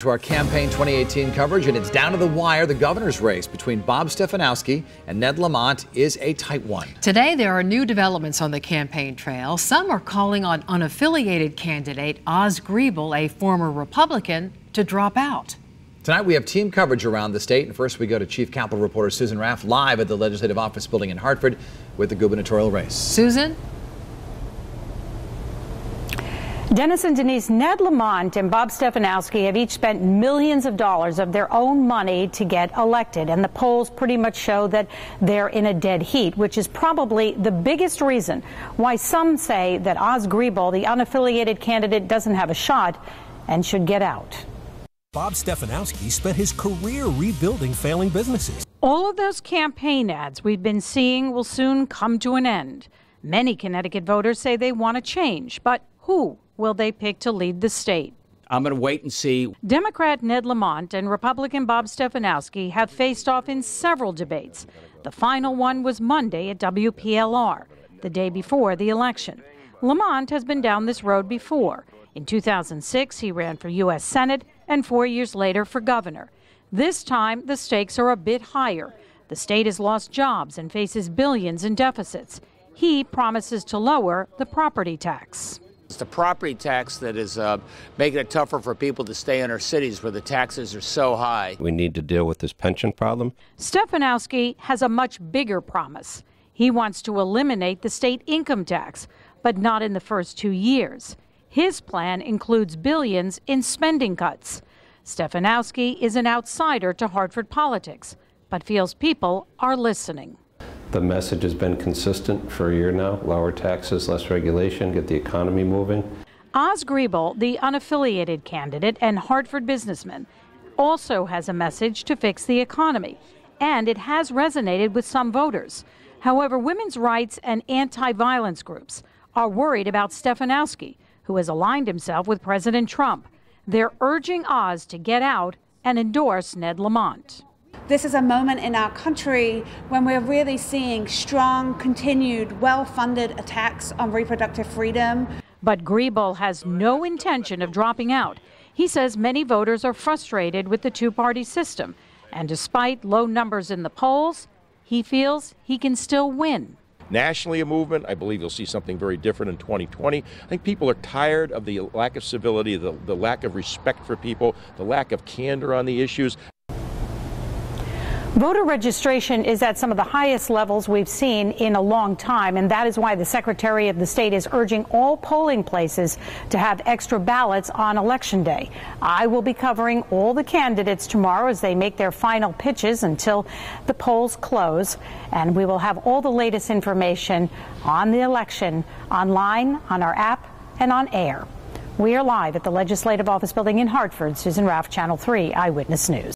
To our campaign 2018 coverage, and it's down to the wire. The governor's race between Bob Stefanowski and Ned Lamont is a tight one. Today, there are new developments on the campaign trail. Some are calling on unaffiliated candidate Oz Griebel, a former Republican, to drop out. Tonight, we have team coverage around the state. And first, we go to Chief Capitol reporter Susan Raff live at the Legislative Office Building in Hartford with the gubernatorial race. Susan? Dennis and Denise, Ned Lamont and Bob Stefanowski have each spent millions of dollars of their own money to get elected, and the polls pretty much show that they're in a dead heat, which is probably the biggest reason why some say that Oz Griebel, the unaffiliated candidate, doesn't have a shot and should get out. Bob Stefanowski spent his career rebuilding failing businesses. All of those campaign ads we've been seeing will soon come to an end. Many Connecticut voters say they want to change, but who will they pick to lead the state? I'm going to wait and see. Democrat Ned Lamont and Republican Bob Stefanowski have faced off in several debates. The final one was Monday at WPLR, the day before the election. Lamont has been down this road before. In 2006, he ran for U.S. Senate and 4 years later for governor. This time, the stakes are a bit higher. The state has lost jobs and faces billions in deficits. He promises to lower the property tax. It's the property tax that is making it tougher for people to stay in our cities where the taxes are so high. We need to deal with this pension problem. Stefanowski has a much bigger promise. He wants to eliminate the state income tax, but not in the first 2 years. His plan includes billions in spending cuts. Stefanowski is an outsider to Hartford politics, but feels people are listening. The message has been consistent for a year now. Lower taxes, less regulation, get the economy moving. Oz Griebel, the unaffiliated candidate and Hartford businessman, also has a message to fix the economy, and it has resonated with some voters. However, women's rights and anti-violence groups are worried about Stefanowski, who has aligned himself with President Trump. They're urging Oz to get out and endorse Ned Lamont. This is a moment in our country when we're really seeing strong, continued, well-funded attacks on reproductive freedom. But Griebel has no intention of dropping out. He says many voters are frustrated with the two-party system, and despite low numbers in the polls, he feels he can still win. Nationally a movement. I believe you'll see something very different in 2020. I think people are tired of the lack of civility, the lack of respect for people, the lack of candor on the issues. Voter registration is at some of the highest levels we've seen in a long time, and that is why the Secretary of the State is urging all polling places to have extra ballots on Election Day. I will be covering all the candidates tomorrow as they make their final pitches until the polls close, and we will have all the latest information on the election online, on our app, and on air. We are live at the Legislative Office Building in Hartford. Susan Raff, Channel 3 Eyewitness News.